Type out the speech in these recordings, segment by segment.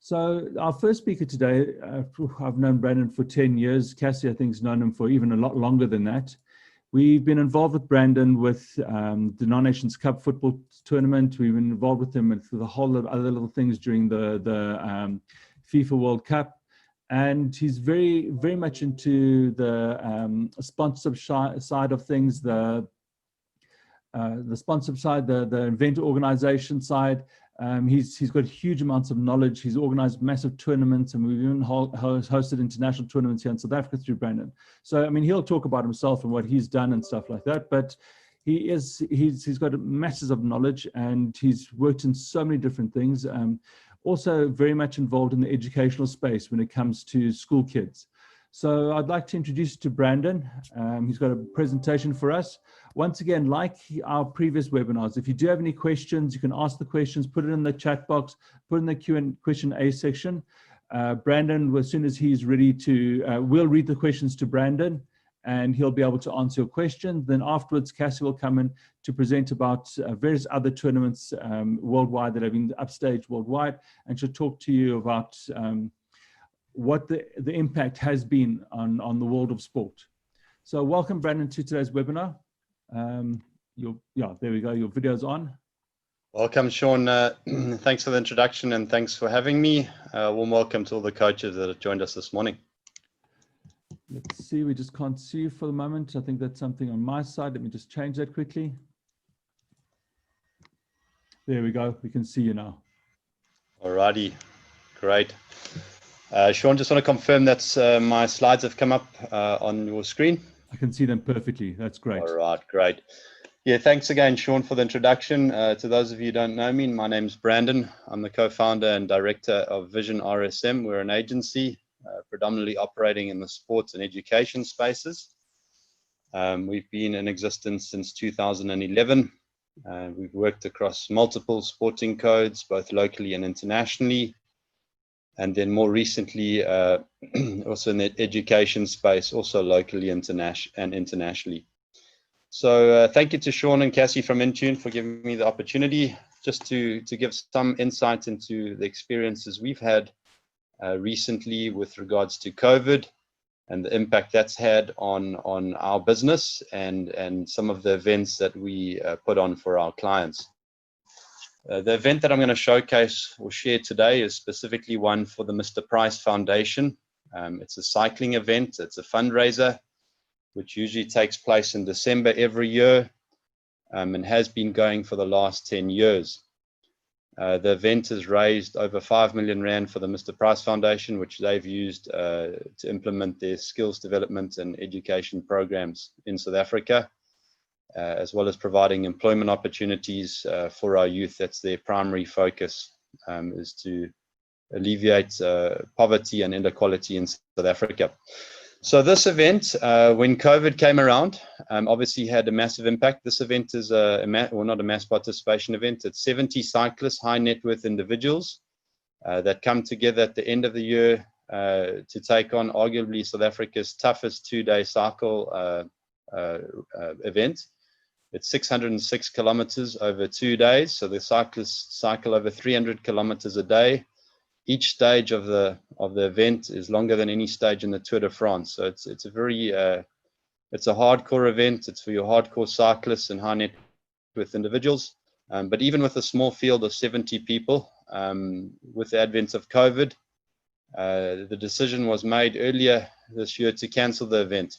So our first speaker today, I've known Brandon for 10 years. Cassie, I think, has known him for even a lot longer than that. We've been involved with Brandon with the Non-Nations Cup football tournament. We've been involved with him with the whole of other little things during the FIFA World Cup. And he's very, very much into the sponsorship side of things, the sponsor side, the event organization side. He's got huge amounts of knowledge. He's organized massive tournaments, and we've even hosted international tournaments here in South Africa through Brandon. So, I mean, he'll talk about himself and what he's done and stuff like that, but he's got masses of knowledge, and he's worked in so many different things. Also very much involved in the educational space when it comes to school kids. So I'd like to introduce you to Brandon. He's got a presentation for us. Once again, like our previous webinars, if you do have any questions, you can ask the questions, put it in the chat box, put it in the Q&A section. Brandon, as soon as he's ready to, we'll read the questions to Brandon, and he'll be able to answer your questions. Then afterwards, Cassie will come in to present about various other tournaments worldwide that have been upstaged worldwide, and she'll talk to you about what the impact has been on the world of sport. So welcome, Brandon, to today's webinar. There we go, your video's on. Welcome, Sean. Thanks for the introduction, and thanks for having me. Warm welcome to all the coaches that have joined us this morning. Let's see, we just can't see you for the moment. I think that's something on my side. Let me just change that quickly. There we go, we can see you now. Alrighty, great. Sean, just want to confirm that my slides have come up on your screen. I can see them perfectly. That's great. All right, great. Yeah, thanks again, Sean, for the introduction. To those of you who don't know me, my name's Brandon. I'm the co-founder and director of Vision RSM. We're an agency predominantly operating in the sports and education spaces. We've been in existence since 2011. We've worked across multiple sporting codes, both locally and internationally. And then more recently, also in the education space, also locally and internationally. So thank you to Sean and Cassie from Intune for giving me the opportunity just to give some insight into the experiences we've had recently with regards to COVID and the impact that's had on our business and some of the events that we put on for our clients. The event that I'm going to showcase or share today is specifically one for the Mr. Price Foundation. It's a cycling event. It's a fundraiser, which usually takes place in December every year and has been going for the last 10 years. The event has raised over 5 million Rand for the Mr. Price Foundation, which they've used to implement their skills development and education programs in South Africa. As well as providing employment opportunities for our youth. That's their primary focus, is to alleviate poverty and inequality in South Africa. So this event, when COVID came around, obviously had a massive impact. This event is not a mass participation event. It's 70 cyclists, high net worth individuals that come together at the end of the year to take on arguably South Africa's toughest two-day cycle event. It's 606 kilometers over 2 days. So the cyclists cycle over 300 kilometers a day. Each stage of the event is longer than any stage in the Tour de France. So it's a very it's a hardcore event. It's for your hardcore cyclists and high net worth individuals. But even with a small field of 70 people, with the advent of COVID, the decision was made earlier this year to cancel the event,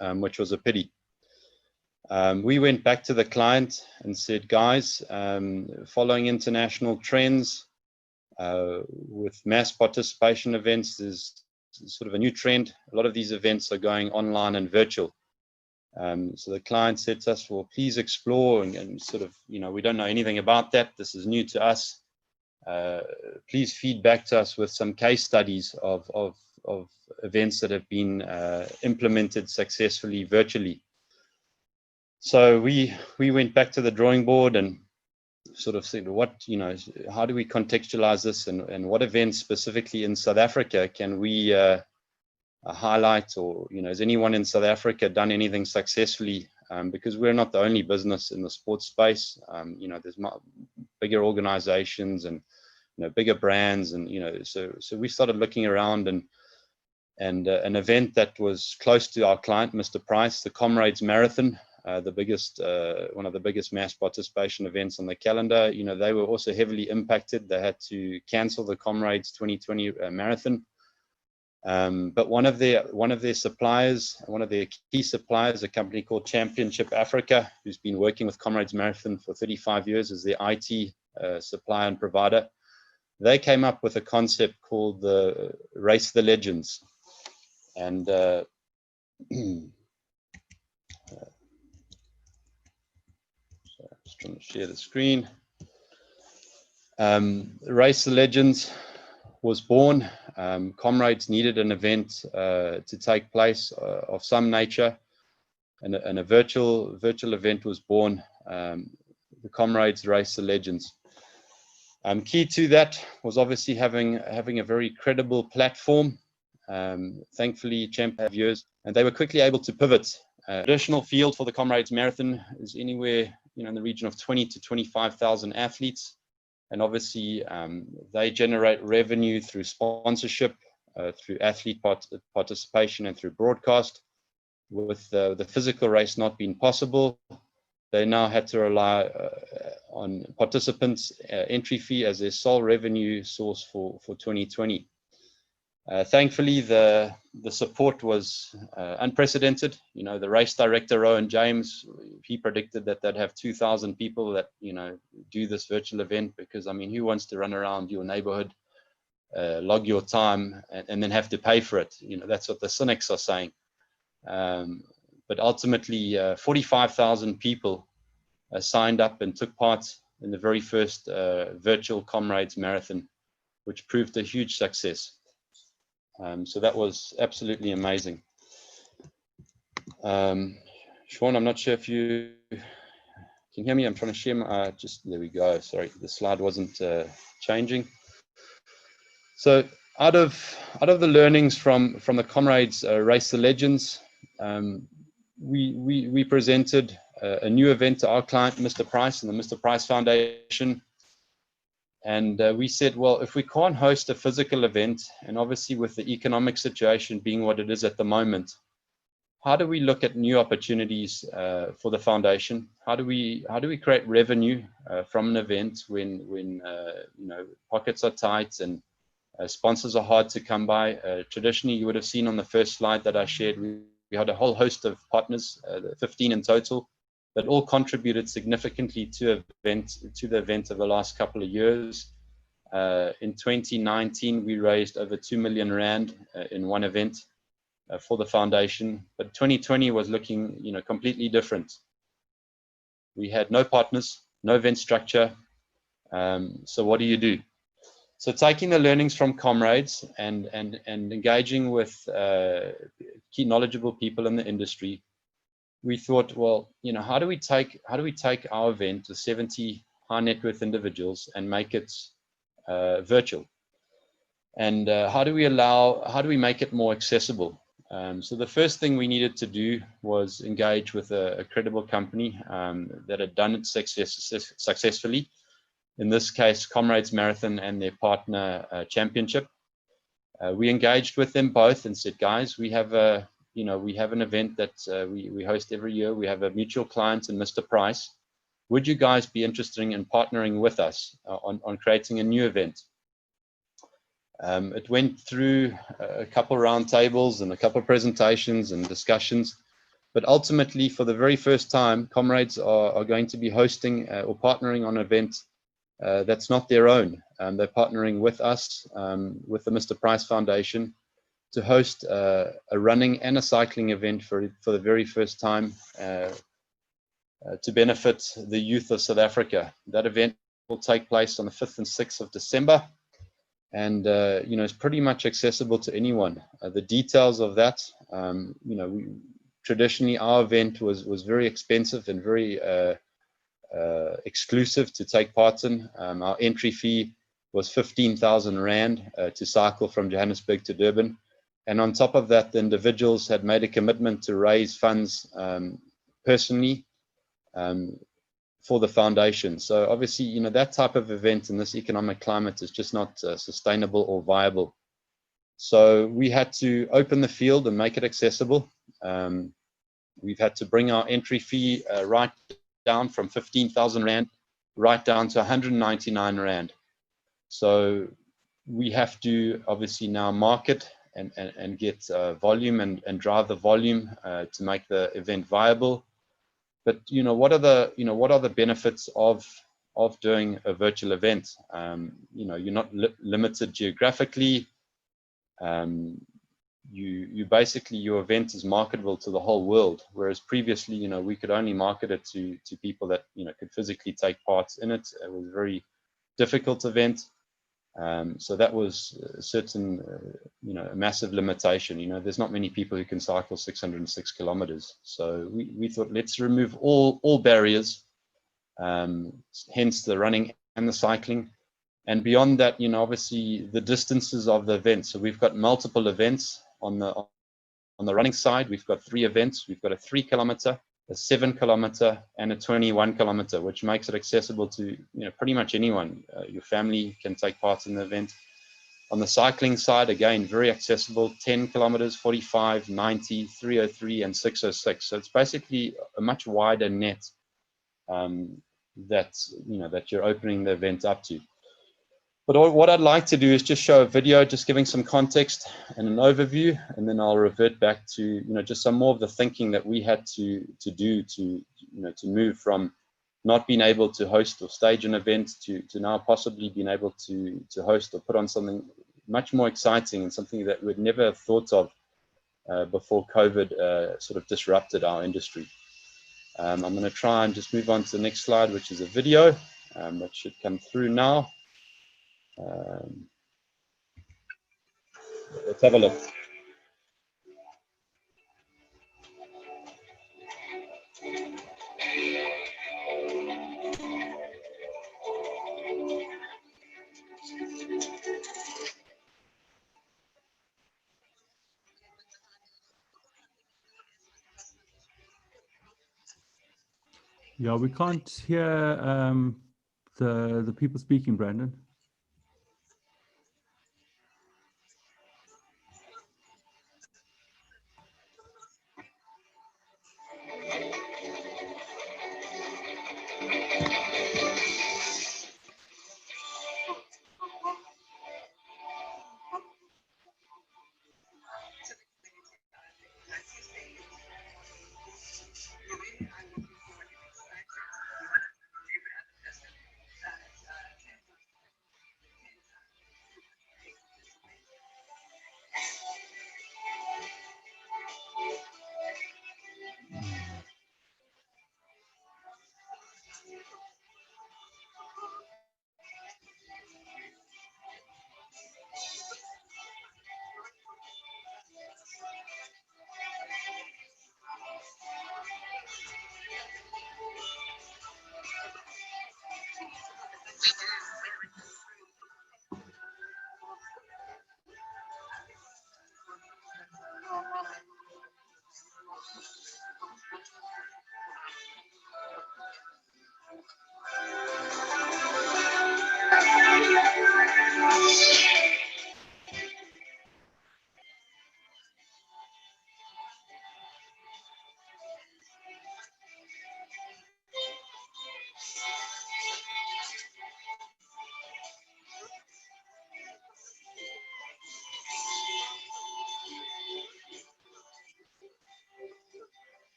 which was a pity. We went back to the client and said, guys, following international trends with mass participation events, there's sort of a new trend. A lot of these events are going online and virtual. So the client said to us, well, please explore and sort of, we don't know anything about that. This is new to us. Please feed back to us with some case studies of events that have been implemented successfully virtually. So we went back to the drawing board and sort of said, how do we contextualize this and what events specifically in South Africa can we highlight, or, has anyone in South Africa done anything successfully? Because we're not the only business in the sports space. There's bigger organizations and bigger brands, and so we started looking around, and an event that was close to our client, Mr. Price, the Comrades Marathon, the biggest, one of the biggest mass participation events on the calendar. They were also heavily impacted. They had to cancel the Comrades 2020 marathon. But one of their suppliers, one of their key suppliers, a company called Championship Africa, who's been working with Comrades Marathon for 35 years as their IT supplier and provider, they came up with a concept called the Race the Legends. And just trying to share the screen. Race the Legends was born. Comrades needed an event to take place of some nature, and a virtual event was born. The Comrades Race the Legends. Key to that was obviously having a very credible platform. Thankfully, Champ have years, and they were quickly able to pivot. Traditional field for the Comrades Marathon is anywhere in the region of 20 to 25,000 athletes. And obviously, they generate revenue through sponsorship, through athlete participation, and through broadcast. With the physical race not being possible, they now had to rely on participants' entry fee as their sole revenue source for 2020. Thankfully, the support was unprecedented. The race director, Rowan James, he predicted that they'd have 2,000 people that do this virtual event, because who wants to run around your neighborhood, log your time, and then have to pay for it? That's what the cynics are saying. But ultimately, 45,000 people signed up and took part in the very first virtual Comrades Marathon, which proved a huge success. So that was absolutely amazing. Sean, I'm not sure if you can hear me. I'm trying to share my, there we go. Sorry, the slide wasn't changing. So out of the learnings from the Comrades Race the Legends, we presented a new event to our client, Mr. Price, and the Mr. Price Foundation. And we said, well, if we can't host a physical event, and obviously with the economic situation being what it is at the moment, how do we look at new opportunities for the foundation? How do we create revenue from an event when pockets are tight and sponsors are hard to come by? Traditionally, you would have seen on the first slide that I shared, we had a whole host of partners, 15 in total, that all contributed significantly to the event of the last couple of years. In 2019, we raised over 2 million Rand in one event for the foundation, but 2020 was looking completely different. We had no partners, no event structure. So what do you do? So taking the learnings from Comrades and engaging with key knowledgeable people in the industry, we thought, well, how do we take our event to 70 high net worth individuals and make it virtual? And how do we make it more accessible? So the first thing we needed to do was engage with a credible company that had done it successfully. In this case, Comrades Marathon and their partner Championship. We engaged with them both and said, guys, we have an event that we host every year. We have a mutual client in Mr. Price. Would you guys be interested in partnering with us on creating a new event? It went through a couple round tables and a couple of presentations and discussions, but ultimately, for the very first time, Comrades are going to be hosting or partnering on an event that's not their own. They're partnering with us, with the Mr. Price Foundation, to host a running and a cycling event for the very first time to benefit the youth of South Africa. That event will take place on the 5th and 6th of December, and it's pretty much accessible to anyone. The details of that, traditionally our event was very expensive and very exclusive to take part in. Our entry fee was 15,000 Rand to cycle from Johannesburg to Durban. And on top of that, the individuals had made a commitment to raise funds personally for the foundation. So obviously, that type of event in this economic climate is just not sustainable or viable. So we had to open the field and make it accessible. We've had to bring our entry fee right down from 15,000 Rand right down to 199 Rand. So we have to obviously now market and get volume and drive the volume to make the event viable. But what are the benefits of doing a virtual event? You're not limited geographically. You basically, your event is marketable to the whole world, whereas previously, we could only market it to people that could physically take part in it. It was a very difficult event. So that was a certain, a massive limitation. There's not many people who can cycle 606 kilometers. So we thought, let's remove all barriers, hence the running and the cycling. And beyond that, obviously the distances of the event. So we've got multiple events on the running side. We've got 3 events. We've got a 3 kilometer, a 7 kilometer, and a 21 kilometer, which makes it accessible to pretty much anyone. Your family can take part in the event. On the cycling side, again, very accessible: 10 kilometers, 45, 90, 303, and 606. So it's basically a much wider net that you're opening the event up to. But what I'd like to do is just show a video, just giving some context and an overview, and then I'll revert back to just some more of the thinking that we had to do to move from not being able to host or stage an event to now possibly being able to host or put on something much more exciting and something that we'd never have thought of before COVID sort of disrupted our industry. I'm going to try and just move on to the next slide, which is a video that should come through now. Let's have a look. Yeah, we can't hear the people speaking, Brandon.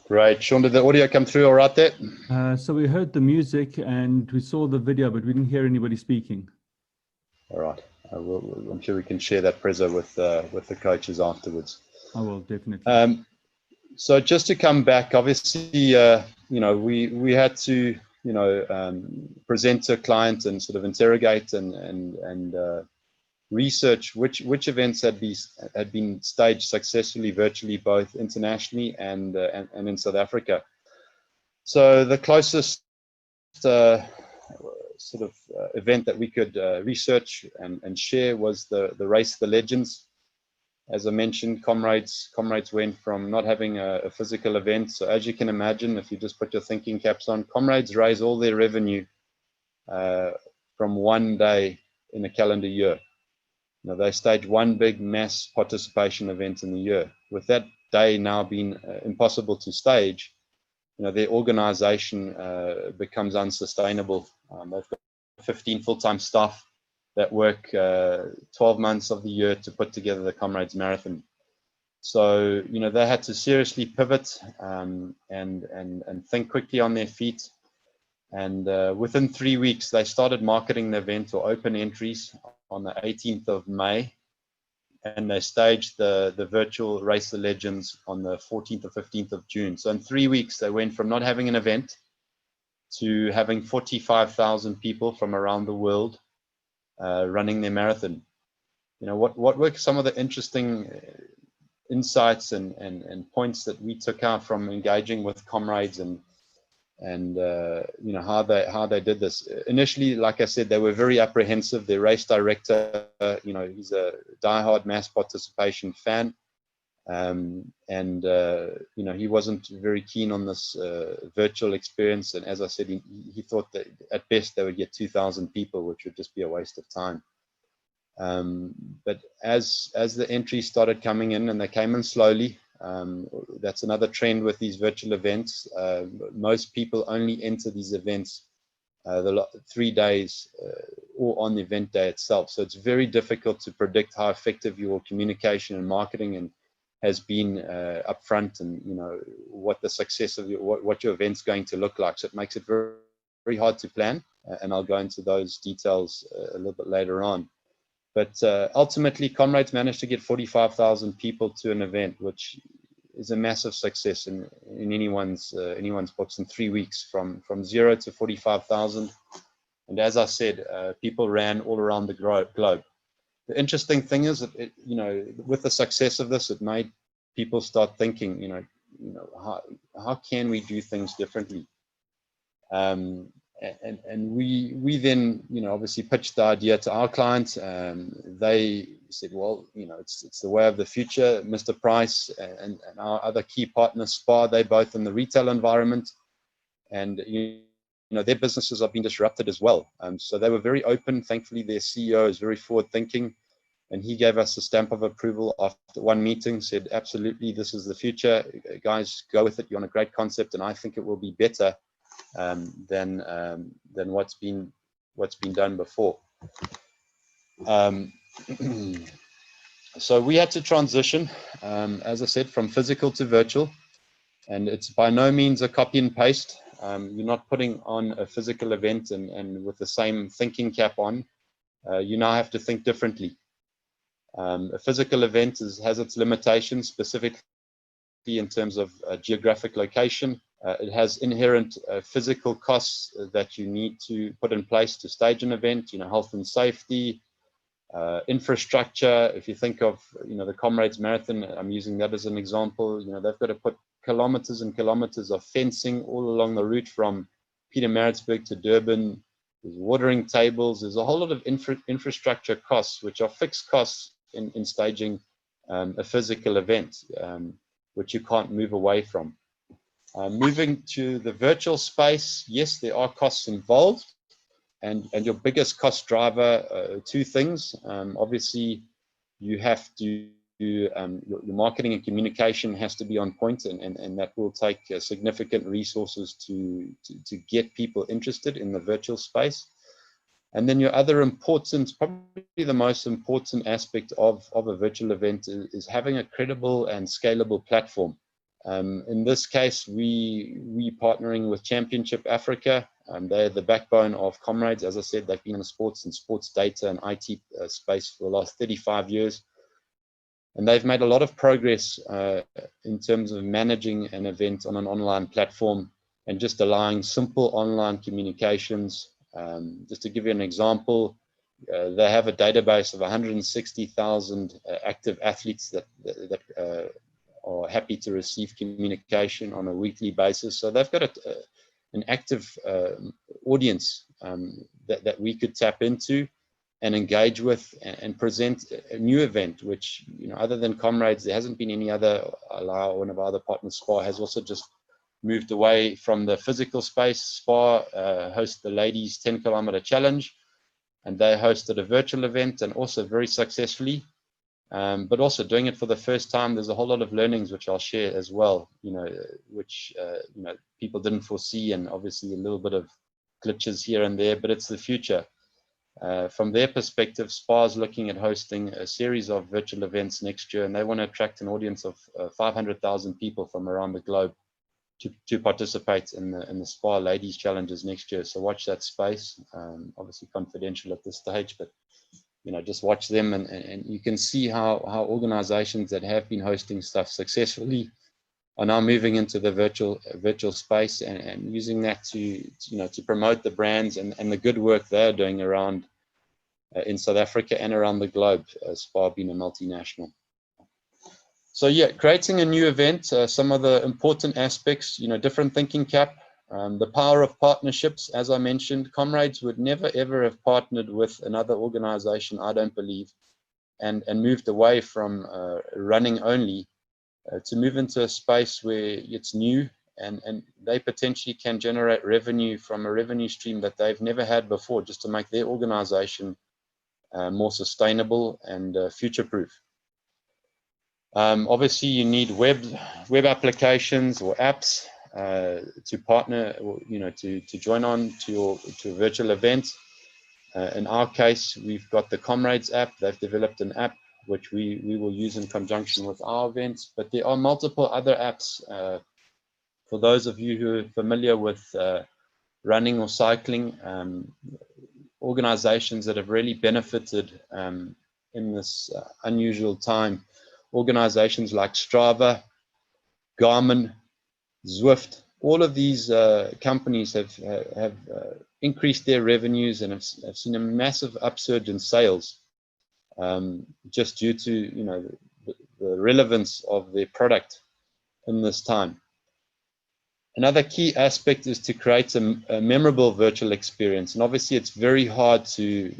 Great. Sean, did the audio come through all right there? So we heard the music and we saw the video, but we didn't hear anybody speaking. All right. I'm sure we can share that prezo with the coaches afterwards. I will, definitely. So just to come back, obviously, we had to, present to a client and sort of interrogate and research which events had been staged successfully virtually, both internationally and in South Africa. So the closest event that we could research and share was the Race the Legends. As I mentioned, Comrades went from not having a physical event. So as you can imagine, if you just put your thinking caps on, Comrades raise all their revenue from one day in a calendar year. Now, they stage one big mass participation event in the year. With that day now being impossible to stage, their organization becomes unsustainable. They've got 15 full-time staff that work 12 months of the year to put together the Comrades Marathon. So, they had to seriously pivot and think quickly on their feet. And within 3 weeks, they started marketing the event or open entries on the 18th of May. And they staged the virtual Race the Legends on the 14th or 15th of June. So in 3 weeks, they went from not having an event to having 45,000 people from around the world running their marathon. What were some of the interesting insights and points that we took out from engaging with Comrades and how they did this? Initially, like I said, they were very apprehensive. Their race director, he's a diehard mass participation fan, he wasn't very keen on this virtual experience. And as I said, he thought that at best they would get 2,000 people, which would just be a waste of time. But as the entries started coming in, and they came in slowly, that's another trend with these virtual events. Most people only enter these events 3 days or on the event day itself. So it's very difficult to predict how effective your communication and marketing and has been upfront, and what the success of what your event's going to look like. So it makes it very, very hard to plan, and I'll go into those details a little bit later on. But ultimately, Comrades managed to get 45,000 people to an event, which is a massive success in anyone's books in 3 weeks, from 0 to 45,000. And as I said, people ran all around the globe. The interesting thing is that with the success of this, it made people start thinking, how can we do things differently? And we then, obviously pitched the idea to our clients. They said, well, it's the way of the future. Mr. Price and our other key partner, SPAR, they're both in the retail environment, and their businesses are being disrupted as well. So they were very open. Thankfully, their CEO is very forward thinking, and he gave us a stamp of approval after one meeting, said, absolutely, this is the future. Guys, go with it. You're on a great concept, and I think it will be better than what's been done before. So we had to transition, as I said, from physical to virtual, and it's by no means a copy and paste. You're not putting on a physical event and with the same thinking cap on. You now have to think differently. A physical event has its limitations, specifically in terms of geographic location. It has inherent physical costs that you need to put in place to stage an event, health and safety, infrastructure. If you think of, the Comrades Marathon, I'm using that as an example, they've got to put kilometers and kilometers of fencing all along the route from Pietermaritzburg to Durban. There's watering tables. There's a whole lot of infrastructure costs, which are fixed costs in staging a physical event, which you can't move away from. Moving to the virtual space, yes, there are costs involved, and your biggest cost driver, two things. Obviously, you have to your marketing and communication has to be on point, and that will take significant resources to get people interested in the virtual space. And then your other important, probably the most important aspect of a virtual event is having a credible and scalable platform. In this case, we partnering with Championship Africa. They're the backbone of Comrades. As I said, they've been in the sports and sports data and IT space for the last 35 years. And they've made a lot of progress in terms of managing an event on an online platform and just allowing simple online communications. Just to give you an example, they have a database of 160,000 active athletes that are happy to receive communication on a weekly basis. So they've got active audience that we could tap into and engage with and present a new event, which, you know, other than Comrades, there hasn't been any other. One of our other partners, SPA, has also just moved away from the physical space. SPA hosts the ladies 10-kilometer challenge, and they hosted a virtual event, and also very successfully, but also doing it for the first time. There's a whole lot of learnings which I'll share as well, you know, which you know, people didn't foresee, and obviously a little bit of glitches here and there, but it's the future. From their perspective, SPA is looking at hosting a series of virtual events next year, and they want to attract an audience of 500,000 people from around the globe to participate in the SPA Ladies Challenges next year. So watch that space. Obviously confidential at this stage, but you know, just watch them, and you can see how organizations that have been hosting stuff successfully are now moving into the virtual space and using that to you know, to promote the brands and the good work they're doing around in South Africa and around the globe, SPA being a multinational. So yeah, creating a new event, some of the important aspects, you know, different thinking cap, the power of partnerships. As I mentioned, Comrades would never ever have partnered with another organization, I don't believe, and moved away from running only to move into a space where it's new, and they potentially can generate revenue from a revenue stream that they've never had before, just to make their organization more sustainable and future-proof. Obviously, you need web applications or apps to partner, or you know, to join on to a virtual event. In our case, we've got the Comrades app. They've developed an app which we will use in conjunction with our events, but there are multiple other apps for those of you who are familiar with running or cycling, organizations that have really benefited in this unusual time. Organizations like Strava, Garmin, Zwift, all of these companies have increased their revenues and have seen a massive upsurge in sales, just due to, you know, the relevance of their product in this time. Another key aspect is to create a memorable virtual experience, and obviously it's very hard to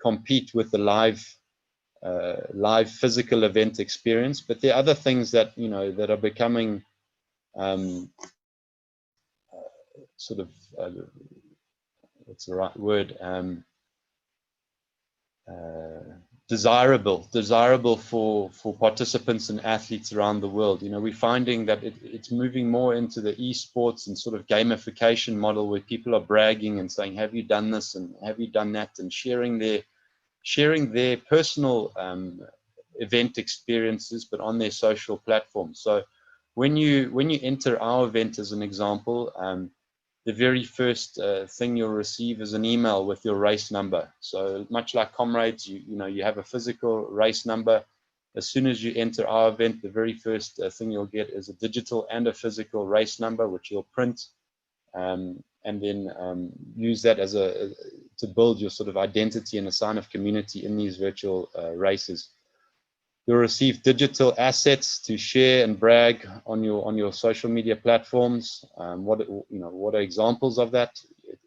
compete with the live physical event experience, but there are other things that, you know, that are becoming sort of what's the right word, desirable for participants and athletes around the world. You know, we're finding that it's moving more into the esports and sort of gamification model, where people are bragging and saying, have you done this and have you done that, and sharing their personal event experiences, but on their social platforms. So when you enter our event, as an example, the very first thing you'll receive is an email with your race number. So much like Comrades, you know, you have a physical race number. As soon as you enter our event, the very first thing you'll get is a digital and a physical race number, which you'll print, and then use that as to build your sort of identity and a sign of community in these virtual races. You'll receive digital assets to share and brag on your social media platforms. What are examples of that?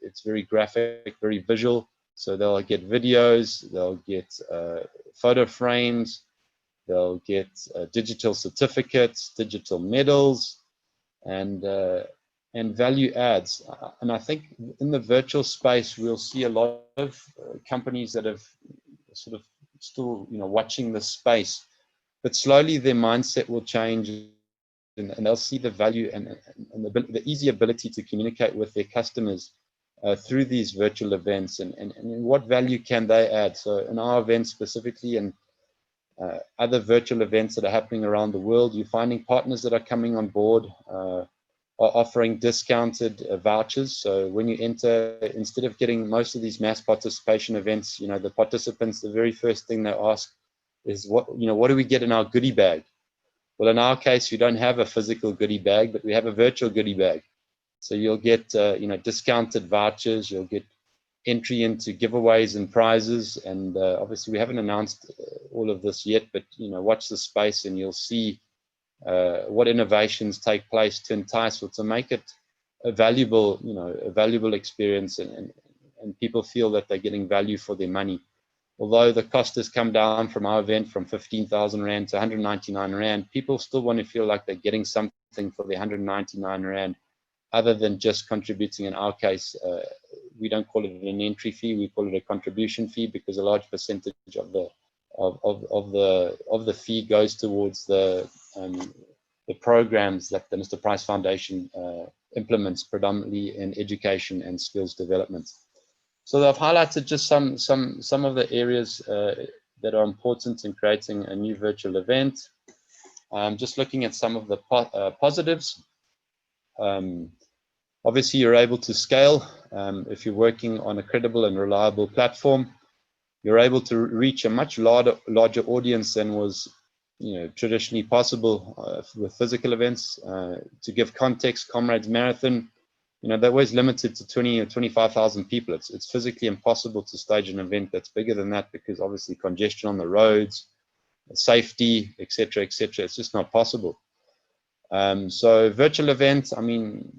It's very graphic, very visual. So they'll get videos, they'll get photo frames, they'll get digital certificates, digital medals, and value adds. And I think in the virtual space, we'll see a lot of companies that have sort of still, you know, watching this space, but slowly their mindset will change, and they'll see the value and the easy ability to communicate with their customers through these virtual events, and what value can they add. So in our event specifically, and other virtual events that are happening around the world, you're finding partners that are coming on board are offering discounted vouchers. So when you enter, instead of getting most of these mass participation events, you know, the participants, the very first thing they ask is, what do we get in our goodie bag? Well, in our case, we don't have a physical goodie bag, but we have a virtual goodie bag. So you'll get discounted vouchers, you'll get entry into giveaways and prizes, and obviously we haven't announced all of this yet, but you know, watch the space and you'll see what innovations take place to entice or to make it a valuable, a valuable experience, and people feel that they're getting value for their money. Although the cost has come down from our event from 15,000 Rand to 199 Rand, people still want to feel like they're getting something for the 199 Rand, other than just contributing. In our case, we don't call it an entry fee, we call it a contribution fee, because a large percentage of the fee goes towards the programs that the Mr. Price Foundation implements, predominantly in education and skills development. So I've highlighted just some of the areas that are important in creating a new virtual event. Just looking at some of the positives. Obviously, you're able to scale. If you're working on a credible and reliable platform, you're able to reach a much larger audience than was traditionally possible with physical events. To give context, Comrades Marathon, they're always limited to 20 or 25,000 people. It's physically impossible to stage an event that's bigger than that, because obviously congestion on the roads, safety, etc., etc. It's just not possible. So virtual events, I mean,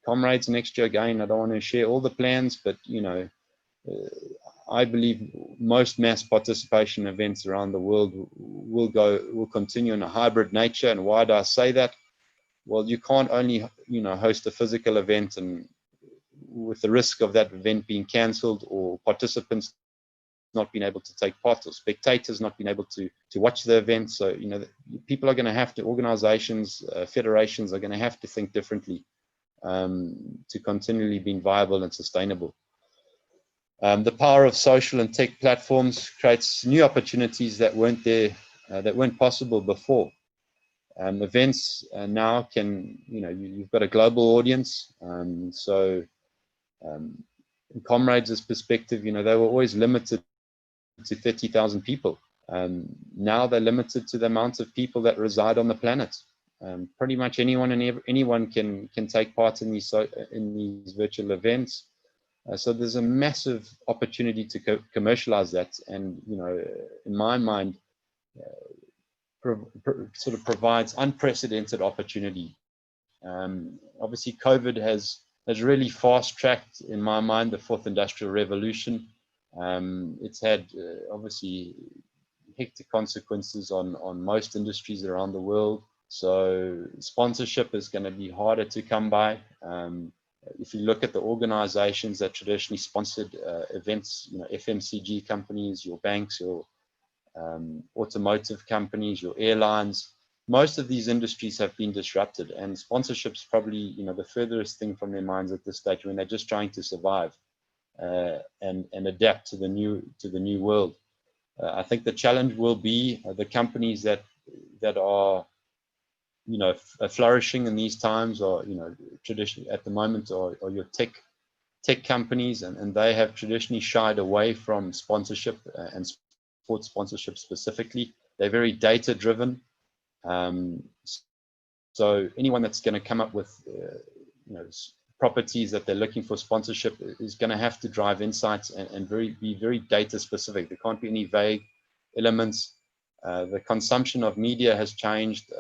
Comrades next year, again, I don't want to share all the plans, but I believe most mass participation events around the world will continue in a hybrid nature. And why do I say that? Well, you can't only host a physical event and with the risk of that event being cancelled, or participants not being able to take part, or spectators not being able to watch the event. So people are going to have to, organizations, federations are going to have to think differently to continually being viable and sustainable. The power of social and tech platforms creates new opportunities that weren't there, that weren't possible before. Events now can, you've got a global audience. So in Comrades' perspective, they were always limited to 30,000 people. Now they're limited to the amount of people that reside on the planet. Pretty much anyone and anyone can take part in these virtual events. So there's a massive opportunity to commercialize that, and in my mind, sort of provides unprecedented opportunity. Obviously, COVID has really fast-tracked, in my mind, the fourth industrial revolution. It's had obviously hectic consequences on most industries around the world. So sponsorship is going to be harder to come by. If you look at the organizations that traditionally sponsored events, FMCG companies, your banks, your automotive companies, your airlines, most of these industries have been disrupted, and sponsorship's probably the furthest thing from their minds at this stage, when they're just trying to survive and adapt to the new world. I think the challenge will be the companies that are flourishing in these times, or traditionally at the moment, are your tech companies, and they have traditionally shied away from sponsorship and sports sponsorship specifically. They're very data driven. So anyone that's going to come up with properties that they're looking for sponsorship is going to have to drive insights and be very data specific. There can't be any vague elements. The consumption of media has changed.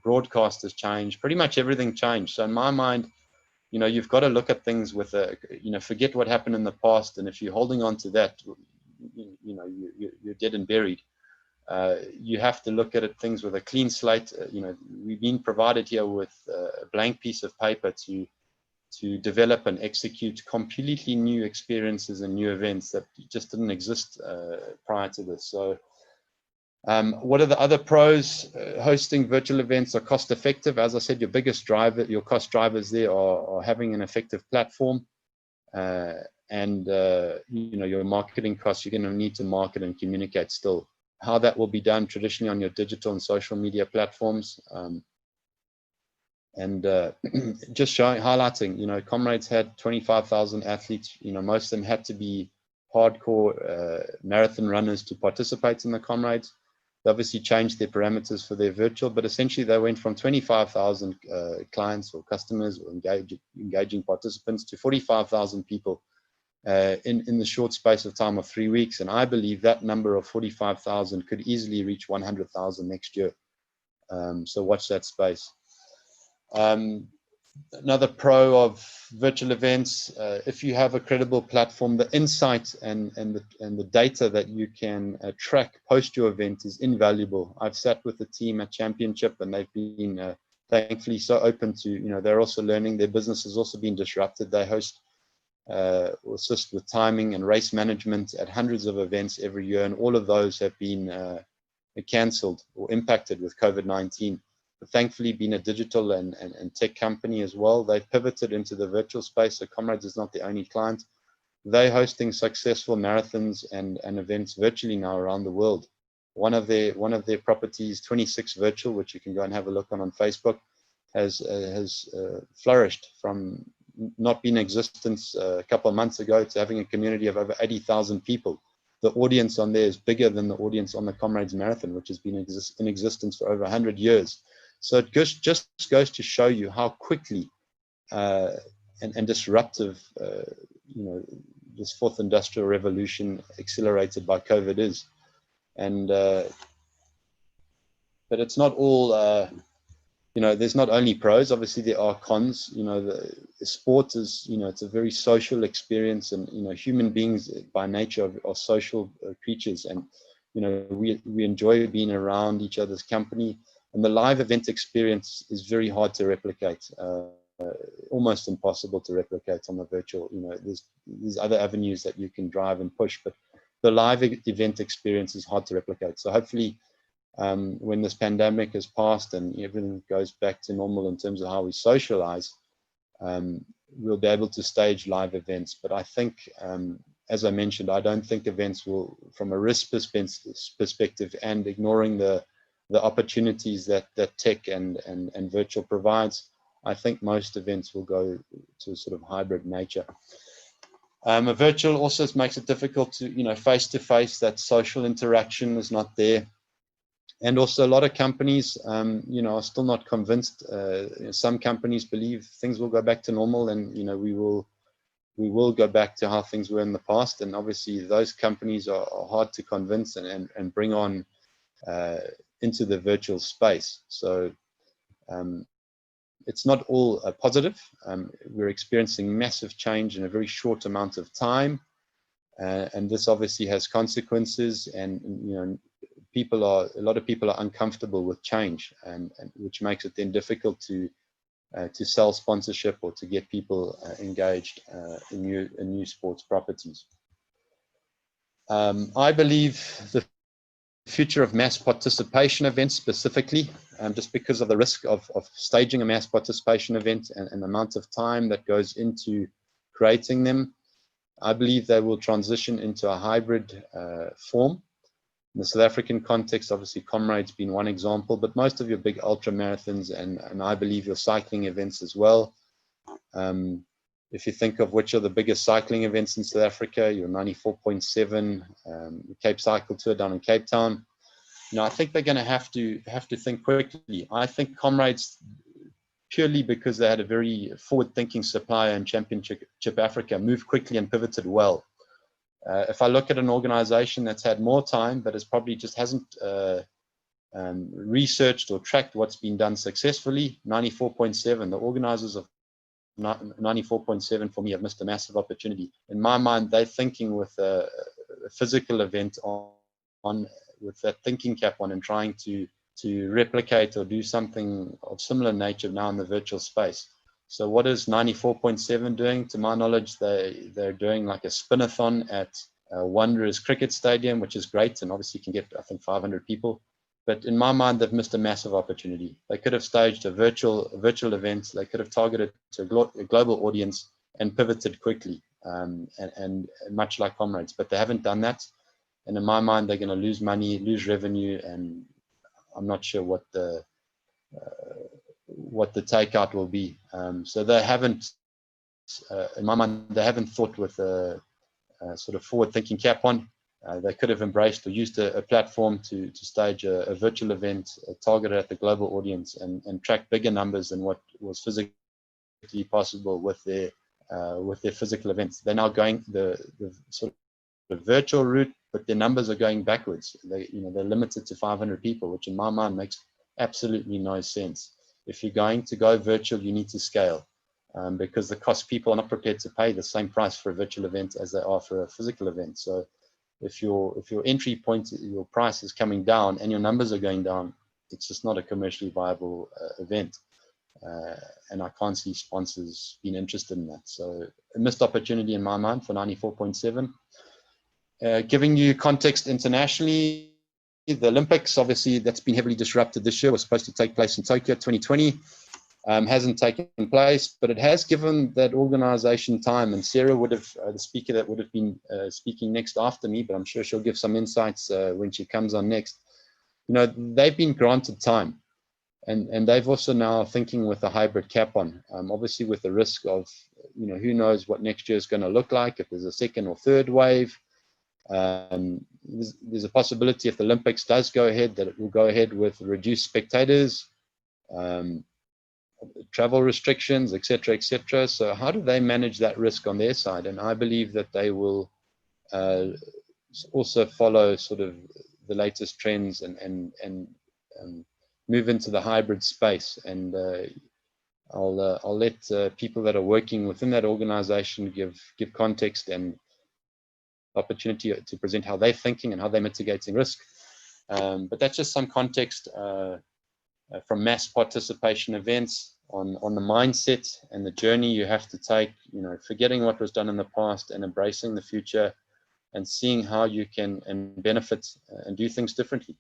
Broadcast has changed. Pretty much everything changed. So in my mind, you've got to look at things with forget what happened in the past, and if you're holding on to that, you're dead and buried. You have to look at things with a clean slate. We've been provided here with a blank piece of paper to develop and execute completely new experiences and new events that just didn't exist prior to this. So what are the other pros? Hosting virtual events are cost effective. As I said, your biggest driver, your cost drivers there are having an effective platform, and your marketing costs. You're going to need to market and communicate still. How that will be done traditionally on your digital and social media platforms, and just highlighting, Comrades had 25,000 athletes. Most of them had to be hardcore marathon runners to participate in the Comrades. They obviously changed their parameters for their virtual, but essentially they went from 25,000 clients or customers or engaging participants to 45,000 people in the short space of time of 3 weeks. And I believe that number of 45,000 could easily reach 100,000 next year. So watch that space. Another pro of virtual events, if you have a credible platform, the insight and the data that you can track post your event is invaluable. I've sat with the team at Championship, and they've been thankfully so open to, you know, they're also learning. Their business has also been disrupted. They host or assist with timing and race management at hundreds of events every year, and all of those have been cancelled or impacted with COVID-19. But thankfully, being a digital and tech company as well, they've pivoted into the virtual space. So Comrades is not the only client. They're hosting successful marathons and events virtually now around the world. One of their properties, 26 Virtual, which you can go and have a look on Facebook, has flourished from not being in existence a couple of months ago to having a community of over 80,000 people. The audience on there is bigger than the audience on the Comrades Marathon, which has been in existence for over 100 years. So it just goes to show you how quickly and disruptive, you know, this fourth industrial revolution accelerated by COVID is. And but it's not all, you know, there's not only pros. Obviously there are cons. You know, the sport is, you know, it's a very social experience, and, you know, human beings by nature are social creatures, and, you know, we enjoy being around each other's company. And the live event experience is very hard to replicate, almost impossible to replicate on the virtual. You know, there's other avenues that you can drive and push, but the live event experience is hard to replicate. So hopefully, when this pandemic has passed and everything goes back to normal in terms of how we socialize, we'll be able to stage live events. But I think, as I mentioned, I don't think events will, from a risk perspective, and ignoring the opportunities that tech and virtual provides, I think most events will go to a sort of hybrid nature. A virtual also makes it difficult to, you know, face-to-face, that social interaction is not there. And also a lot of companies, you know, are still not convinced. Some companies believe things will go back to normal, and, you know, we will go back to how things were in the past. And obviously those companies are hard to convince and bring on into the virtual space. So it's not all positive. We're experiencing massive change in a very short amount of time, and this obviously has consequences. And, you know, a lot of people are uncomfortable with change, and which makes it then difficult to sell sponsorship or to get people engaged in new sports properties. I believe the future of mass participation events specifically, just because of the risk of staging a mass participation event and the amount of time that goes into creating them, I believe they will transition into a hybrid form. In the South African context, obviously Comrades being one example, but most of your big ultra marathons and I believe your cycling events as well. If you think of which are the biggest cycling events in South Africa, your 94.7, the Cape Cycle Tour down in Cape Town, you know, I think they're going to have to think quickly. I think Comrades, purely because they had a very forward-thinking supplier in Championship Africa, moved quickly and pivoted well. If I look at an organization that's had more time, but has probably just hasn't researched or tracked what's been done successfully, 94.7, the organizers of 94.7 for me have missed a massive opportunity. In my mind, they're thinking with a physical event on with that thinking cap on, and trying to replicate or do something of similar nature now in the virtual space. So what is 94.7 doing? To my knowledge, they're doing like a spin-a-thon at Wanderers Cricket Stadium, which is great, and obviously you can get, I think, 500 people. But in my mind, they've missed a massive opportunity. They could have staged a virtual event. They could have targeted to a global audience and pivoted quickly, and much like Comrades. But they haven't done that. And in my mind, they're going to lose money, lose revenue, and I'm not sure what the takeout will be. So they haven't, in my mind, they haven't thought with a sort of forward-thinking cap on. They could have embraced or used a platform to stage a virtual event targeted at the global audience and track bigger numbers than what was physically possible with their physical events. They're now going the sort of virtual route, but their numbers are going backwards. They're limited to 500 people, which in my mind makes absolutely no sense. If you're going to go virtual, you need to scale. because the cost people are not prepared to pay the same price for a virtual event as they are for a physical event. So if your entry point, your price is coming down and your numbers are going down, it's just not a commercially viable event. And I can't see sponsors being interested in that. So a missed opportunity in my mind for 94.7. Giving you context internationally, the Olympics, obviously that's been heavily disrupted this year, was supposed to take place in Tokyo 2020. Hasn't taken place, but it has given that organization time. And Sarah would have, the speaker that would have been speaking next after me, but I'm sure she'll give some insights when she comes on next. You know, they've been granted time, and they've also now thinking with a hybrid cap on, obviously with the risk of, you know, who knows what next year is going to look like, if there's a second or third wave. There's a possibility if the Olympics does go ahead that it will go ahead with reduced spectators, travel restrictions, etc., etc. So how do they manage that risk on their side? And I believe that they will also follow sort of the latest trends and move into the hybrid space. And I'll let people that are working within that organization give context and opportunity to present how they're thinking and how they're mitigating risk. But that's just some context from mass participation events on the mindset and the journey you have to take, you know, forgetting what was done in the past and embracing the future and seeing how you can benefit and do things differently.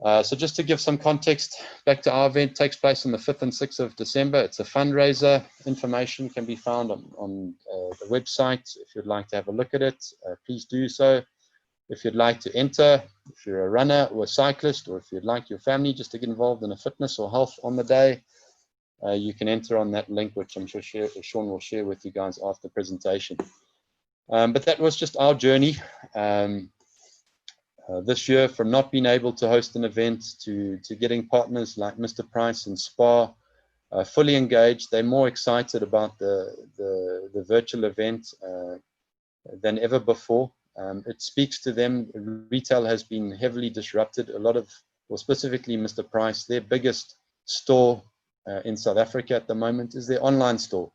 So just to give some context, back to our event, takes place on the 5th and 6th of December. It's a fundraiser. Information can be found on the website. If you'd like to have a look at it, please do so. If you'd like to enter, if you're a runner or a cyclist, or if you'd like your family just to get involved in a fitness or health on the day, you can enter on that link, which I'm sure Sean will share with you guys after the presentation. But that was just our journey. This year, from not being able to host an event to getting partners like Mr. Price and Spa fully engaged. They're more excited about the virtual event than ever before. It speaks to them. Retail has been heavily disrupted. A lot of, well, specifically Mr. Price, their biggest store in South Africa at the moment is their online store,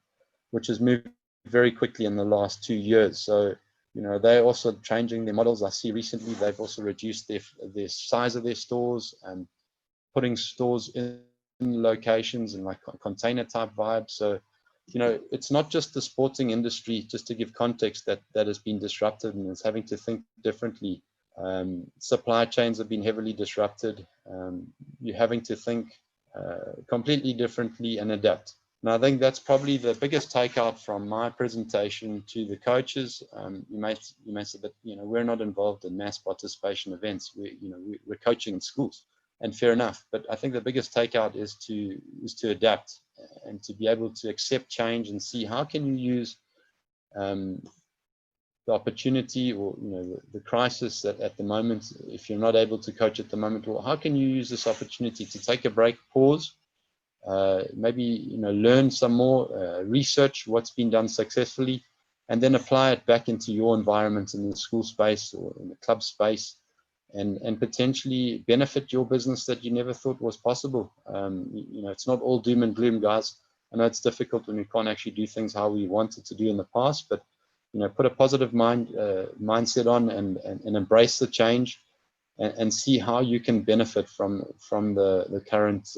which has moved very quickly in the last 2 years. So, you know, they're also changing their models. I see recently they've also reduced their size of their stores and putting stores in locations and like container type vibe. So, you know, it's not just the sporting industry, just to give context, that has been disrupted and is having to think differently. Supply chains have been heavily disrupted. You're having to think completely differently and adapt. And I think that's probably the biggest takeout from my presentation to the coaches. You may say that, you know, we're not involved in mass participation events. We're coaching in schools, and fair enough. But I think the biggest takeout is to adapt and to be able to accept change and see how can you use the opportunity, or, you know, the crisis that at the moment, if you're not able to coach at the moment, well, how can you use this opportunity to take a break, pause, maybe, you know, learn some more, research what's been done successfully, and then apply it back into your environment in the school space or in the club space, and potentially benefit your business that you never thought was possible. You know, it's not all doom and gloom, guys. I know it's difficult when we can't actually do things how we wanted to do in the past, but, you know, put a positive mindset on and embrace the change, and see how you can benefit from the current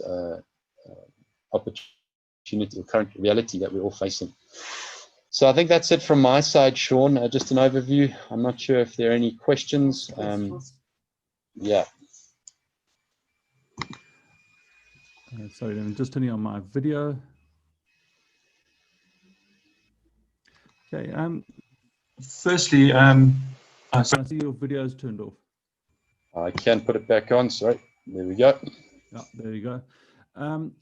opportunity or current reality that we're all facing. So I think that's it from my side, Sean. Just an overview. I'm not sure if there are any questions. Yeah. Sorry, I'm just turning on my video. Okay. Firstly, I see your video is turned off. I can put it back on. Sorry. There we go. Yeah, there you go.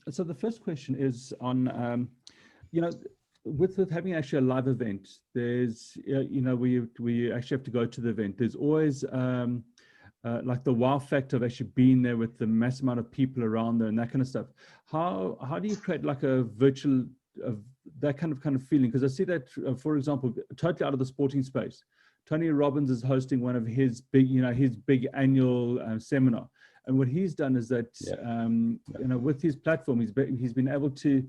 So the first question is on, you know, with having actually a live event, there's, you know, we actually have to go to the event. There's always like the wow factor of actually being there with the mass amount of people around there and that kind of stuff. How do you create like a virtual, that kind of feeling? Because I see that, for example, totally out of the sporting space, Tony Robbins is hosting one of his big, you know, his big annual seminar. And what he's done is that, you know, with his platform, he's been able to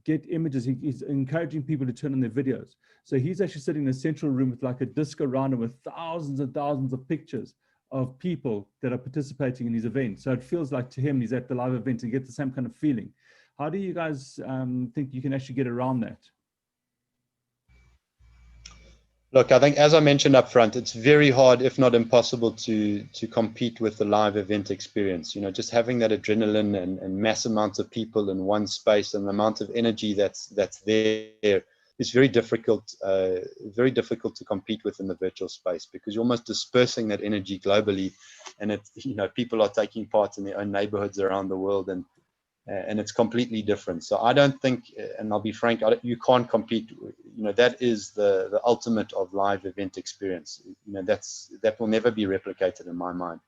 get images. He's encouraging people to turn on their videos. So he's actually sitting in a central room with like a disc around him with thousands and thousands of pictures of people that are participating in his event. So it feels like to him, he's at the live event and get the same kind of feeling. How do you guys think you can actually get around that? Look, I think, as I mentioned up front, it's very hard, if not impossible, to compete with the live event experience. You know, just having that adrenaline and mass amounts of people in one space and the amount of energy that's there is very difficult to compete with in the virtual space, because you're almost dispersing that energy globally, and it's, you know, people are taking part in their own neighborhoods around the world, and it's completely different. So I don't think, and I'll be frank, you can't compete. You know, that is the ultimate of live event experience. You know, that will never be replicated in my mind.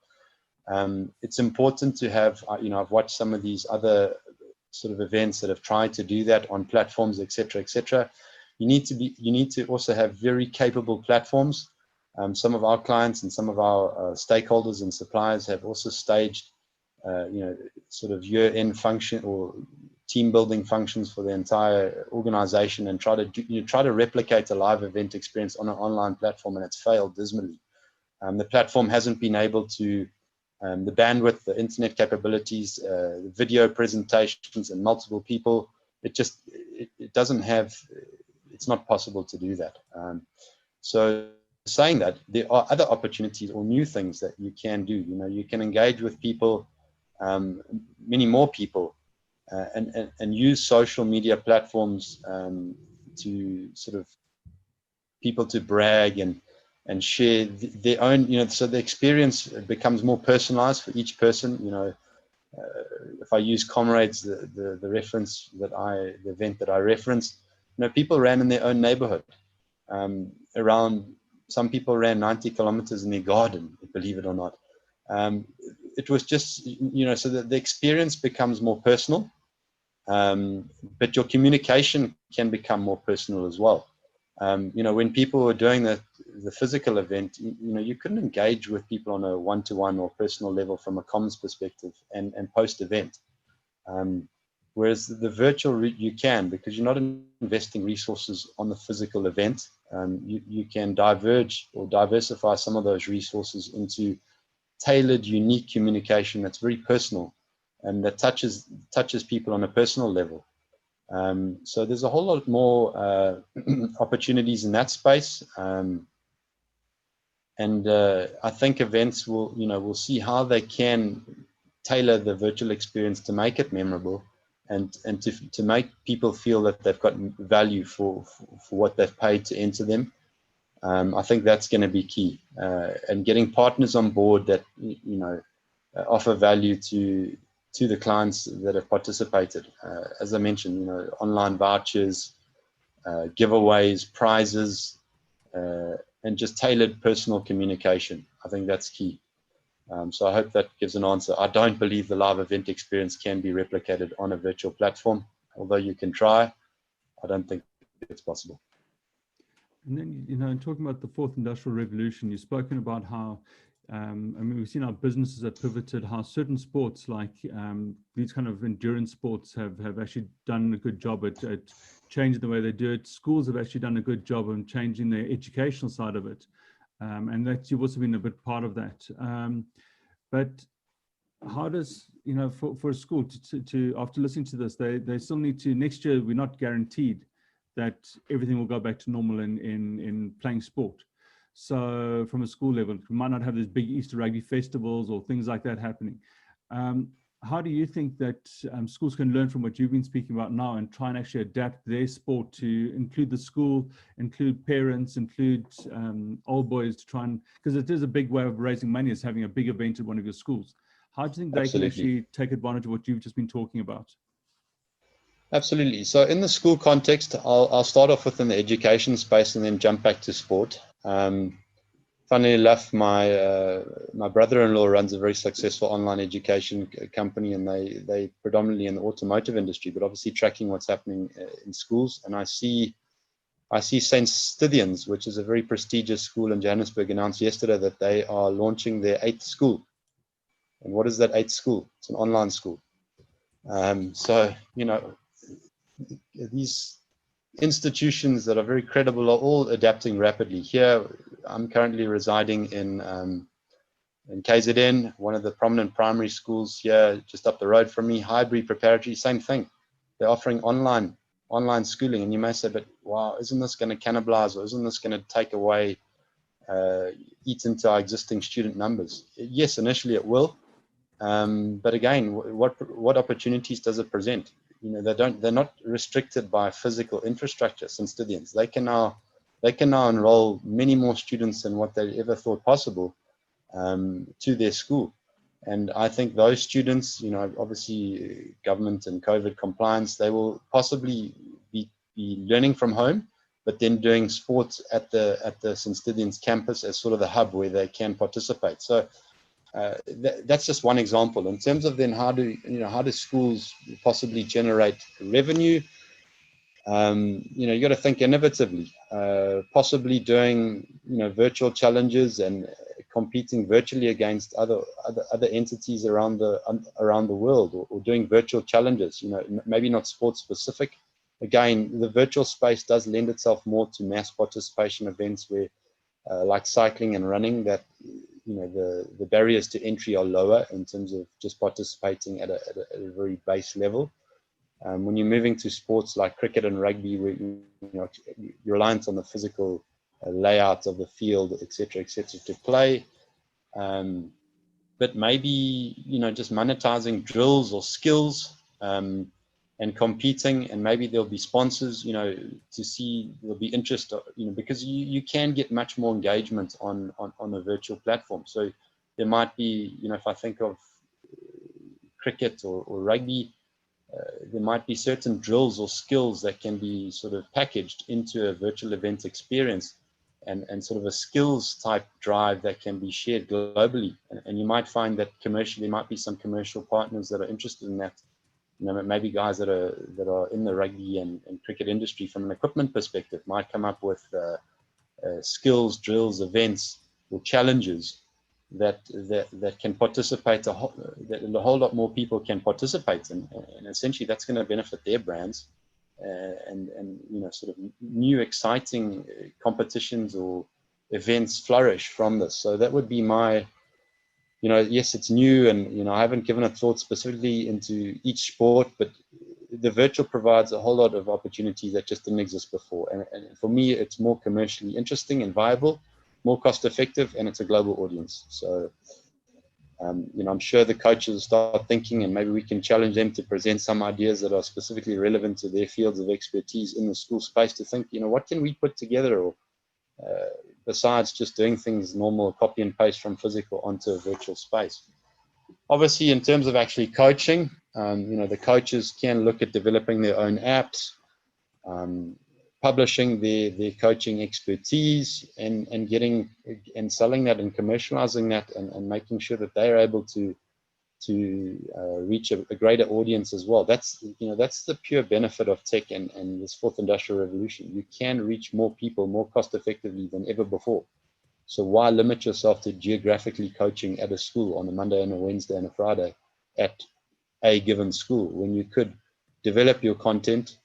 It's important to have, you know, I've watched some of these other sort of events that have tried to do that on platforms, etc., etc. You need to also have very capable platforms. Some of our clients and some of our stakeholders and suppliers have also staged you know, sort of year-end function or team building functions for the entire organization, and try to replicate a live event experience on an online platform, and it's failed dismally. The platform hasn't been able to, the bandwidth, the internet capabilities, the video presentations and multiple people, it doesn't have, it's not possible to do that. So saying that, there are other opportunities or new things that you can do. You know, you can engage with people, many more people, and use social media platforms to sort of people to brag and share their own, you know, so the experience becomes more personalized for each person. You know, if I use Comrades, the reference that the event that I referenced, you know, people ran in their own neighborhood. Some people ran 90 kilometers in their garden, believe it or not. It was just, you know, so that the experience becomes more personal, but your communication can become more personal as well. You know, when people were doing the physical event, you know, you couldn't engage with people on a one-to-one or personal level from a comms perspective and post-event. Whereas the virtual route you can, because you're not investing resources on the physical event. You can diverge or diversify some of those resources into tailored, unique communication that's very personal and that touches people on a personal level. So there's a whole lot more opportunities in that space, and I think events we'll see how they can tailor the virtual experience to make it memorable, and to make people feel that they've got value for what they've paid to enter them. I think that's going to be key, and getting partners on board that offer value to the clients that have participated. As I mentioned, you know, online vouchers, giveaways, prizes, and just tailored personal communication. I think that's key. So I hope that gives an answer. I don't believe the live event experience can be replicated on a virtual platform, although you can try. I don't think it's possible. And then, you know, in talking about the fourth industrial revolution, you've spoken about how, I mean, we've seen our businesses have pivoted, how certain sports like these kind of endurance sports have actually done a good job at changing the way they do it. Schools have actually done a good job on changing their educational side of it. And that you've also been a bit part of that. But how does, you know, for a school to after listening to this, they still need to, next year, we're not guaranteed that everything will go back to normal in playing sport. So from a school level, we might not have these big Easter rugby festivals or things like that happening. How do you think that schools can learn from what you've been speaking about now and try and actually adapt their sport to include the school, include parents, include old boys, to try and, because it is a big way of raising money, is having a big event at one of your schools. How do you think they can actually take advantage of what you've just been talking about? Absolutely. So in the school context, I'll start off within the education space and then jump back to sport. Funnily enough, my brother-in-law runs a very successful online education company, and they predominantly in the automotive industry, but obviously tracking what's happening in schools. And I see St. Stithians, which is a very prestigious school in Johannesburg, announced yesterday that they are launching their 8th school. And what is that 8th school? It's an online school. So, you know, these institutions that are very credible are all adapting rapidly. Here, I'm currently residing in KZN, one of the prominent primary schools here just up the road from me, Highbury Preparatory, same thing. They're offering online schooling, and you may say, but wow, isn't this going to cannibalize, or isn't this going to take away, eat into our existing student numbers? Yes, initially it will, but again, what opportunities does it present? You know, they're not restricted by physical infrastructure. St. Stithians, they can now enroll many more students than what they ever thought possible to their school. And I think those students, you know, obviously government and COVID compliance, they will possibly be learning from home, but then doing sports at the St. Stithians campus as sort of the hub where they can participate. So that's just one example. In terms of then how do schools possibly generate revenue? You know, you got to think innovatively, possibly doing, you know, virtual challenges and competing virtually against other entities around the world, or doing virtual challenges. You know, maybe not sports specific. Again, the virtual space does lend itself more to mass participation events where, like cycling and running, that, you know, the barriers to entry are lower in terms of just participating at a very base level. When you're moving to sports like cricket and rugby, where you're reliant on the physical layout of the field, etc., to play, but maybe, you know, just monetizing drills or skills, and competing, and maybe there'll be sponsors, you know, to see, there'll be interest, you know, because you can get much more engagement on a virtual platform. So there might be, you know, if I think of cricket or rugby, there might be certain drills or skills that can be sort of packaged into a virtual event experience, and sort of a skills type drive that can be shared globally. And you might find that commercially, there might be some commercial partners that are interested in that. You know, maybe guys that are in the rugby and cricket industry from an equipment perspective might come up with skills, drills, events, or challenges that can participate, that a whole lot more people can participate in, and essentially that's going to benefit their brands, and you know, sort of new exciting competitions or events flourish from this. So that would be my, you know, yes, it's new, and, you know, I haven't given a thought specifically into each sport, but the virtual provides a whole lot of opportunities that just didn't exist before. And for me, it's more commercially interesting and viable, more cost effective, and it's a global audience. So, you know, I'm sure the coaches start thinking, and maybe we can challenge them to present some ideas that are specifically relevant to their fields of expertise in the school space, to think, you know, what can we put together, or besides just doing things normal, copy and paste from physical onto a virtual space. Obviously, in terms of actually coaching, you know, the coaches can look at developing their own apps, publishing their coaching expertise, and getting and selling that and commercializing that, and making sure that they are able to reach a greater audience as well. That's, you know, that's the pure benefit of tech and this fourth industrial revolution. You can reach more people more cost effectively than ever before. So why limit yourself to geographically coaching at a school on a Monday and a Wednesday and a Friday at a given school, when you could develop your content,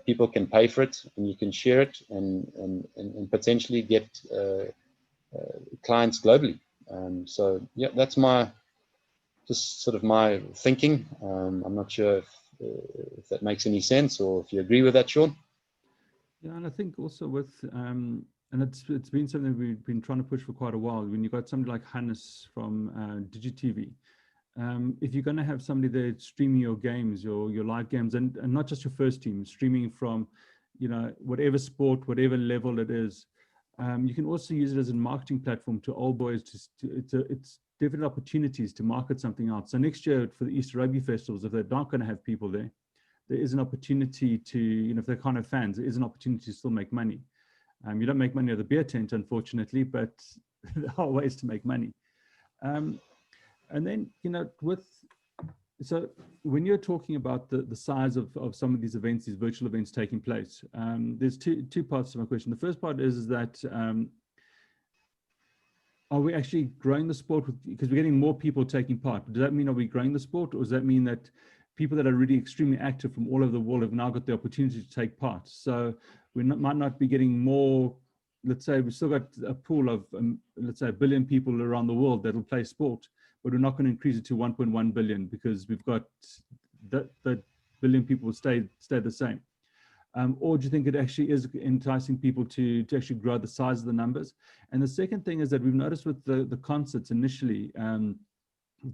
people can pay for it, and you can share it, and potentially get clients globally. So yeah, that's just sort of my thinking. I'm not sure if that makes any sense, or if you agree with that, Sean. Yeah, and I think also with and it's been something we've been trying to push for quite a while. When you've got somebody like Hannes from DigiTV, if you're going to have somebody there streaming your games, your live games, and not just your first team, streaming from, you know, whatever sport, whatever level it is, you can also use it as a marketing platform to old boys. It's different opportunities to market something out. So next year for the Easter Rugby Festivals, if they're not going to have people there, there is an opportunity to, you know, if they're kind of fans, there is an opportunity to still make money. You don't make money at the beer tent, unfortunately, but there are ways to make money. And then, you know, so when you're talking about the size of some of these events, these virtual events taking place, there's two parts to my question. The first part is that, are we actually growing the sport? Because we're getting more people taking part. Does that mean, are we growing the sport, or does that mean that people that are really extremely active from all over the world have now got the opportunity to take part. So we might not be getting more, let's say we've still got a pool of, let's say 1 billion people around the world that will play sport, but we're not going to increase it to 1.1 billion because we've got that billion people will stay the same. Or do you think it actually is enticing people to actually grow the size of the numbers? And the second thing is that we've noticed with the concerts initially,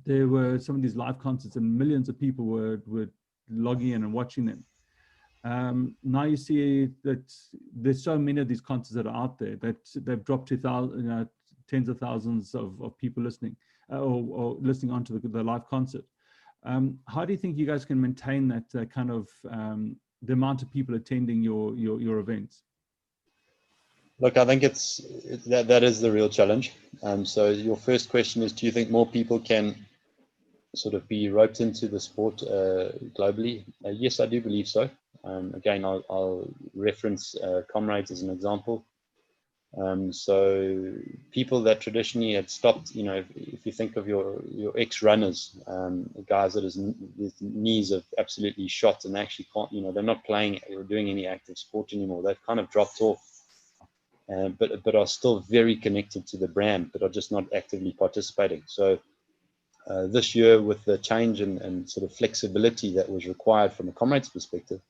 there were some of these live concerts and millions of people were logging in and watching them. Now you see that there's so many of these concerts that are out there that they've dropped to tens of thousands of people listening or listening onto the live concert. How do you think you guys can maintain that kind of the amount of people attending your events? Look, I think that is the real challenge. So your first question is, do you think more people can sort of be roped into the sport globally? Yes, I do believe so. Again, I'll reference Comrades as an example. So people that traditionally had stopped, if you think of your ex-runners, guys that his knees have absolutely shot and actually can't, they're not playing or doing any active sport anymore. They've kind of dropped off, but are still very connected to the brand, but are just not actively participating. So this year, with the change and sort of flexibility that was required from a Comrades perspective,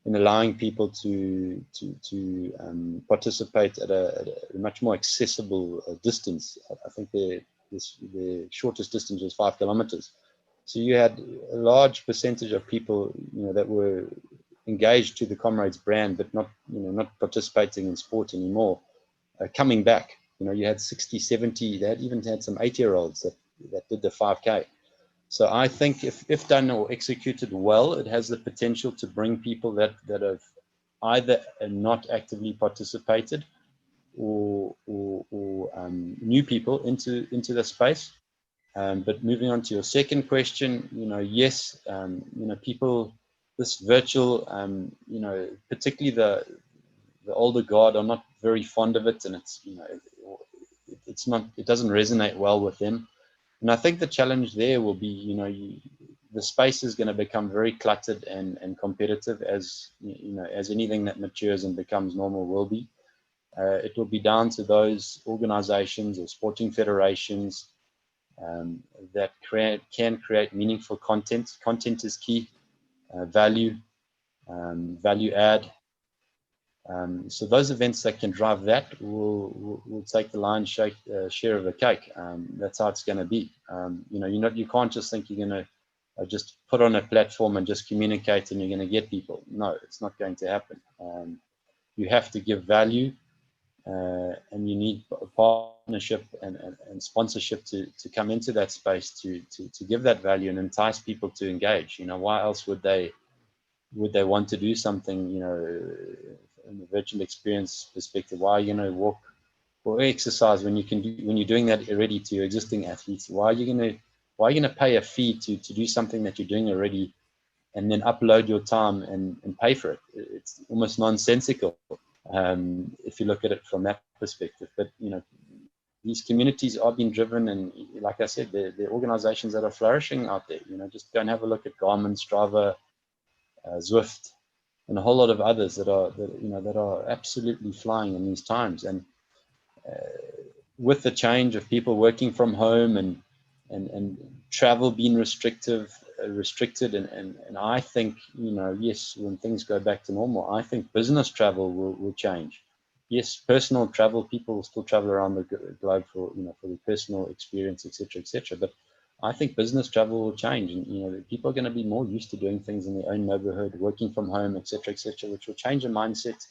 in allowing people to participate at a much more accessible distance. I think the shortest distance was 5 kilometers. So you had a large percentage of people, that were engaged to the Comrades brand, but not participating in sport anymore, coming back. You had 60, 70, they had even had some 8-year-olds that did the 5K. So I think if done or executed well, it has the potential to bring people that have either not actively participated or new people into the space. But moving on to your second question, yes, people, this virtual, particularly the older guard are not very fond of it, and it doesn't resonate well with them. And I think the challenge there will be, the space is going to become very cluttered and competitive as anything that matures and becomes normal will be. It will be down to those organizations or sporting federations that can create meaningful content. Content is key, value add. So those events that can drive that will take the lion's share of the cake. That's how it's going to be. You can't just think you're going to just put on a platform and just communicate and you're going to get people. No, it's not going to happen. You have to give value, and you need partnership and sponsorship to come into that space to give that value and entice people to engage. Why else would they want to do something, in the virtual experience perspective? Why are you going to walk or exercise when you're doing that already to your existing athletes? Why are you going to pay a fee to do something that you're doing already and then upload your time and pay for it? It's almost nonsensical if you look at it from that perspective. But these communities are being driven, and like I said, there are organizations that are flourishing out there. Just go and have a look at Garmin, Strava, Zwift, and a whole lot of others that are absolutely flying in these times. And with the change of people working from home and travel being restricted, and I think, yes, when things go back to normal, I think business travel will change. Yes, personal travel, people will still travel around the globe for the personal experience, etc. But I think business travel will change, and people are going to be more used to doing things in their own neighborhood, working from home, etc., which will change the mindset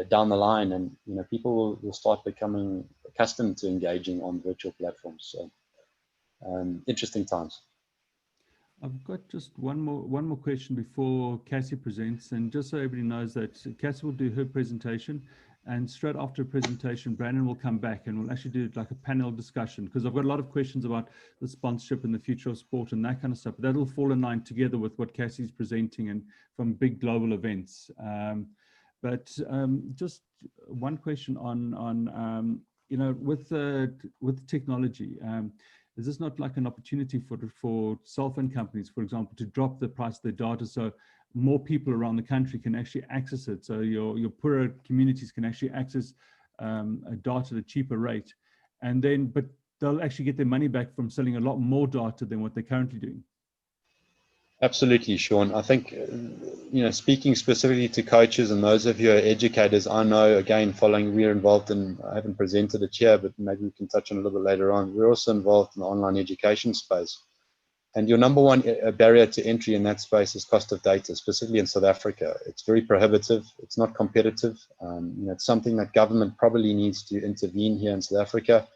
down the line, and people will start becoming accustomed to engaging on virtual platforms. So interesting times. I've got just one more question before Cassie presents, and just so everybody knows that Cassie will do her presentation, and straight after her presentation, Brandon will come back and we'll actually do like a panel discussion, because I've got a lot of questions about the sponsorship and the future of sport and that kind of stuff. But that'll fall in line together with what Cassie's presenting and from big global events. But just one question on with the technology. is this not like an opportunity for cell phone companies, for example, to drop the price of their data so more people around the country can actually access it? So your poorer communities can actually access data at a cheaper rate, and then, but they'll actually get their money back from selling a lot more data than what they're currently doing. Absolutely, Sean. I think, speaking specifically to coaches and those of you who are educators, I know, again, we're involved in, I haven't presented it here, but maybe we can touch on it a little bit later on. We're also involved in the online education space. And your number one barrier to entry in that space is cost of data, specifically in South Africa. It's very prohibitive. It's not competitive. It's something that government probably needs to intervene here in South Africa.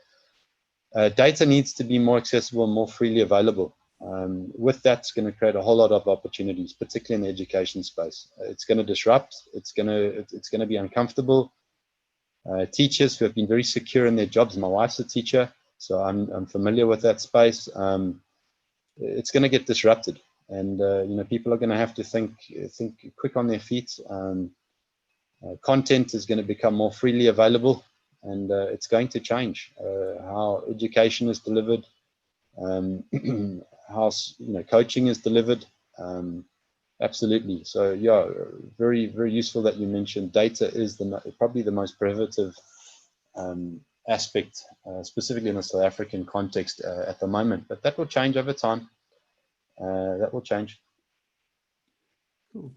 Data needs to be more accessible and more freely available. With that, it's going to create a whole lot of opportunities, particularly in the education space. It's going to disrupt. It's going to be uncomfortable. Teachers who have been very secure in their jobs. My wife's a teacher, so I'm familiar with that space. It's going to get disrupted, and people are going to have to think quick on their feet. Content is going to become more freely available, and it's going to change how education is delivered, how coaching is delivered. Absolutely. So yeah, very, very useful that you mentioned data is probably the most prohibitive aspect, specifically in the South African context at the moment, but that will change over time. That will change. Cool.